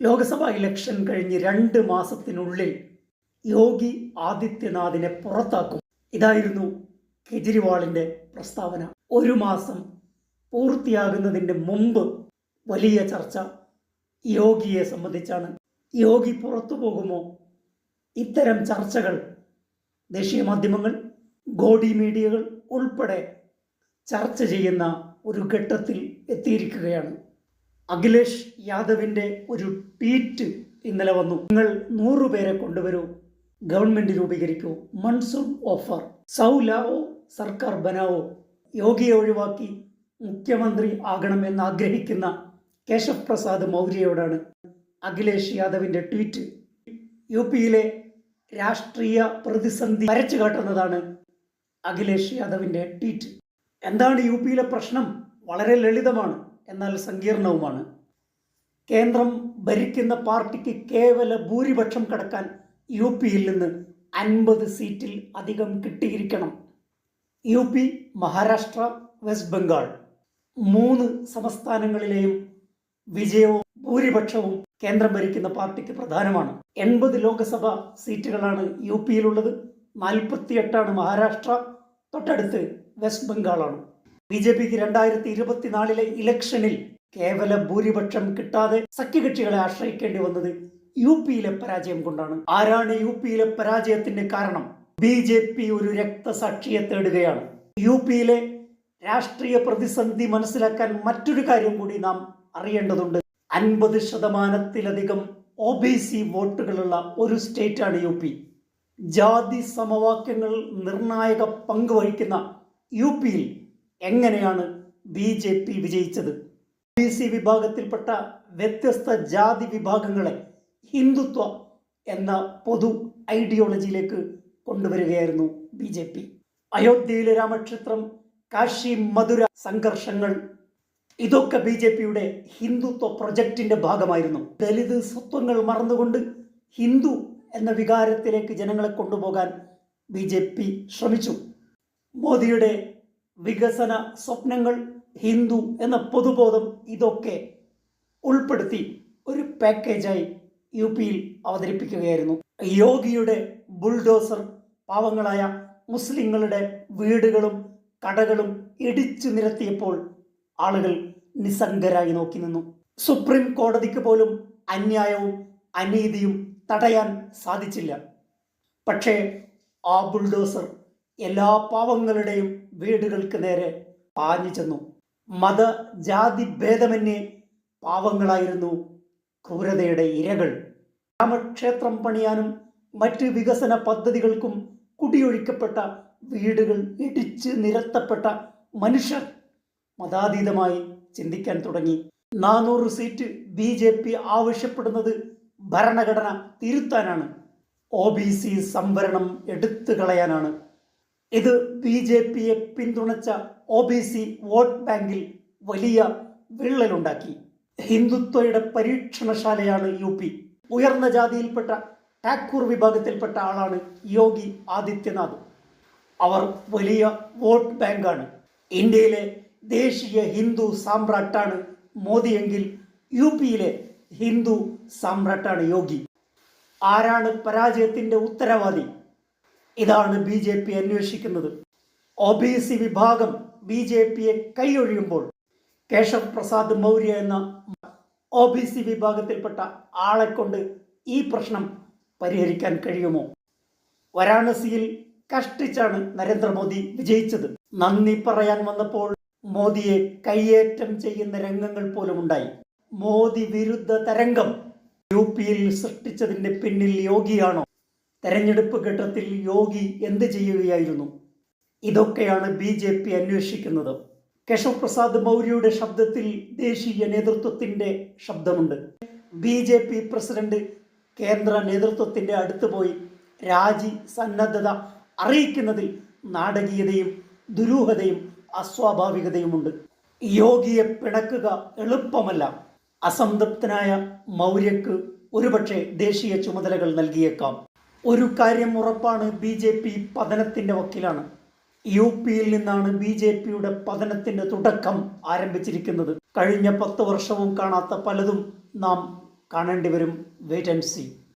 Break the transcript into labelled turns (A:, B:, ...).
A: Lok Sabha election കഴിഞ്ഞ് 2 മാസത്തിനുള്ളിൽ യോഗി ആദിത്യനാഥിനെ പുറത്താക്കും. ഇതായിരുന്നു കെജ്രിവാളിൻ്റെ പ്രസ്താവന. 1 മാസം പൂർത്തിയാകുന്നതിൻ്റെ മുമ്പ് വലിയ ചർച്ച യോഗിയെ സംബന്ധിച്ചാണ്. യോഗി പുറത്തു പോകുമോ? ഇത്തരം ചർച്ചകൾ ദേശീയ മാധ്യമങ്ങൾ, ഗോഡി മീഡിയകൾ ഉൾപ്പെടെ ചർച്ച ചെയ്യുന്ന ഒരു ഘട്ടത്തിൽ എത്തിയിരിക്കുകയാണ്. അഖിലേഷ് യാദവിൻ്റെ ഒരു ട്വീറ്റ് ഇന്നലെ വന്നു. നിങ്ങൾ 100 പേരെ കൊണ്ടുവരൂ, ഗവൺമെന്റ് രൂപീകരിക്കൂ, മൺസൂൺ ഓഫർ, സൗ ലാവോ സർക്കാർ ബനാവോ. യോഗിയെ ഒഴിവാക്കി മുഖ്യമന്ത്രി ആകണം എന്ന് ആഗ്രഹിക്കുന്ന കേശവ് പ്രസാദ് മൗര്യയോടാണ് അഖിലേഷ് യാദവിൻ്റെ ട്വീറ്റ്. യു പിയിലെ രാഷ്ട്രീയ പ്രതിസന്ധി വരച്ചു കാട്ടുന്നതാണ് അഖിലേഷ് യാദവിൻ്റെ ട്വീറ്റ്. എന്താണ് യു പിയിലെ പ്രശ്നം? വളരെ ലളിതമാണ്, എന്നാൽ സങ്കീർണവുമാണ്. കേന്ദ്രം ഭരിക്കുന്ന പാർട്ടിക്ക് കേവല ഭൂരിപക്ഷം കടക്കാൻ യു പിയിൽ നിന്ന് 50 സീറ്റിൽ അധികം കിട്ടിയിരിക്കണം. U P, Maharashtra, West Bengal 3 സംസ്ഥാനങ്ങളിലെയും വിജയവും ഭൂരിപക്ഷവും കേന്ദ്രം ഭരിക്കുന്ന പാർട്ടിക്ക് പ്രധാനമാണ്. 80 ലോക്സഭാ സീറ്റുകളാണ് യു പിയിലുള്ളത്, 48 മഹാരാഷ്ട്ര, തൊട്ടടുത്ത് വെസ്റ്റ് ബംഗാളാണ്. BJPക്ക് 2024 ഇലക്ഷനിൽ കേവല ഭൂരിപക്ഷം കിട്ടാതെ സഖ്യകക്ഷികളെ ആശ്രയിക്കേണ്ടി വന്നത് യു പിയിലെ പരാജയം കൊണ്ടാണ്. ആരാണ് യു പിയിലെ പരാജയത്തിന്റെ കാരണം? BJP ഒരു രക്തസാക്ഷിയെ തേടുകയാണ്. യു പിയിലെ രാഷ്ട്രീയ പ്രതിസന്ധി മനസ്സിലാക്കാൻ മറ്റൊരു കാര്യം കൂടി നാം അറിയേണ്ടതുണ്ട്. 50% OBC വോട്ടുകളുള്ള ഒരു സ്റ്റേറ്റാണ് യു പി. ജാതി സമവാക്യങ്ങൾ നിർണായക പങ്ക് വഹിക്കുന്ന യു പിയിൽ എങ്ങനെയാണ് BJP വിജയിച്ചത്? OBC വിഭാഗത്തിൽപ്പെട്ട വ്യത്യസ്ത ജാതി വിഭാഗങ്ങളെ ഹിന്ദുത്വ എന്ന പൊതു ഐഡിയോളജിയിലേക്ക് കൊണ്ടുവരികയായിരുന്നു BJP. അയോധ്യയിലെ രാമക്ഷേത്രം, കാശി മധുര സംഘർഷങ്ങൾ, ഇതൊക്കെ BJPയുടെ ഹിന്ദുത്വ പ്രൊജക്റ്റിന്റെ ഭാഗമായിരുന്നു. ദലിത് സ്വത്വങ്ങൾ മറന്നുകൊണ്ട് ഹിന്ദു എന്ന വികാരത്തിലേക്ക് ജനങ്ങളെ കൊണ്ടുപോകാൻ BJP ശ്രമിച്ചു. മോദിയുടെ വികസന സ്വപ്നങ്ങൾ, ഹിന്ദു എന്ന പൊതുബോധം, ഇതൊക്കെ ഉൾപ്പെടുത്തി ഒരു പാക്കേജായി യു പിയിൽ അവതരിപ്പിക്കുകയായിരുന്നു. യോഗിയുടെ ബുൾഡോസർ പാവങ്ങളായ മുസ്ലിങ്ങളുടെ വീടുകളും കടകളും ഇടിച്ചു നിരത്തിയപ്പോൾ ആളുകൾ നിസ്സംഗരായി നോക്കി നിന്നു. സുപ്രീം കോടതിക്ക് പോലും അന്യായവും അനീതിയും തടയാൻ സാധിച്ചില്ല. പക്ഷേ ആ ബുൾഡോസർ എല്ലാ പാവങ്ങളുടെയും വീടുകൾക്ക് നേരെ പാഞ്ഞു ചെന്നു. മത ജാതി ഭേദമന്യേ പാവങ്ങളായിരുന്നു ക്രൂരതയുടെ ഇരകൾ. രാമക്ഷേത്രം പണിയാനും മറ്റ് വികസന പദ്ധതികൾക്കും കുടിയൊഴിക്കപ്പെട്ട വീടുകൾ ഇടിച്ച് നിരത്തപ്പെട്ട മനുഷ്യർ മതാതീതമായി ചിന്തിക്കാൻ തുടങ്ങി. 400 സീറ്റ് BJP ആവശ്യപ്പെടുന്നത് ഭരണഘടന തിരുത്താനാണ്, OBC സംവരണം എടുത്തു കളയാനാണ്. ഇത് BJPയെ പിന്തുണച്ച OBC വോട്ട് ബാങ്കിൽ വലിയ വിള്ളലുണ്ടാക്കി. ഹിന്ദുത്വയുടെ പരീക്ഷണശാലയാണ് യു പി. ഉയർന്ന ജാതിയിൽപ്പെട്ട ഠാക്കൂർ വിഭാഗത്തിൽപ്പെട്ട ആളാണ് യോഗി ആദിത്യനാഥ്. അവർ വലിയ വോട്ട് ബാങ്കാണ്. ഇന്ത്യയിലെ ദേശീയ ഹിന്ദു സാമ്രാട്ടാണ് മോദിയെങ്കിൽ യു പിയിലെ ഹിന്ദു സാമ്രാട്ടാണ് യോഗി. ആരാണ് പരാജയത്തിൻ്റെ ഉത്തരവാദി? ഇതാണ് BJP അന്വേഷിക്കുന്നത്. OBC വിഭാഗം BJPയെ കൈയൊഴിയുമ്പോൾ കേശവ് പ്രസാദ് മൗര്യ എന്ന OBC വിഭാഗത്തിൽപ്പെട്ട ആളെ കൊണ്ട് ഈ പ്രശ്നം പരിഹരിക്കാൻ കഴിയുമോ? വാരാണസിയിൽ കഷ്ടിച്ചാണ് നരേന്ദ്രമോദി വിജയിച്ചത്. നന്ദി പറയാൻ വന്നപ്പോൾ മോദിയെ കയ്യേറ്റം ചെയ്യുന്ന രംഗങ്ങൾ പോലും ഉണ്ടായി. മോദി വിരുദ്ധ തരംഗം യു പിയിൽ സൃഷ്ടിച്ചതിൻ്റെ പിന്നിൽ യോഗിയാണോ? തെരഞ്ഞെടുപ്പ് ഘട്ടത്തിൽ യോഗി എന്ത് ചെയ്യുകയായിരുന്നു? ഇതൊക്കെയാണ് BJP അന്വേഷിക്കുന്നത്. കേശവ് പ്രസാദ് മൗര്യയുടെ ശബ്ദത്തിൽ ദേശീയ നേതൃത്വത്തിൻ്റെ ശബ്ദമുണ്ട്. BJP പ്രസിഡന്റ് കേന്ദ്ര നേതൃത്വത്തിൻ്റെ അടുത്ത് പോയി രാജി സന്നദ്ധത അറിയിക്കുന്നതിൽ നാടകീയതയും ദുരൂഹതയും അസ്വാഭാവികതയുമുണ്ട്. യോഗിയെ പിണക്കുക എളുപ്പമല്ല. അസംതൃപ്തനായ മൗര്യക്ക് ഒരുപക്ഷെ ദേശീയ ചുമതലകൾ നൽകിയേക്കാം. ഒരു കാര്യം ഉറപ്പാണ്, BJP പതനത്തിൻ്റെ വക്കിലാണ്. യു പിയിൽ നിന്നാണ് BJPയുടെ പതനത്തിൻ്റെ തുടക്കം ആരംഭിച്ചിരിക്കുന്നത്. കഴിഞ്ഞ 10 വർഷവും കാണാത്ത പലതും നാം കാണേണ്ടി വരും. Wait and see.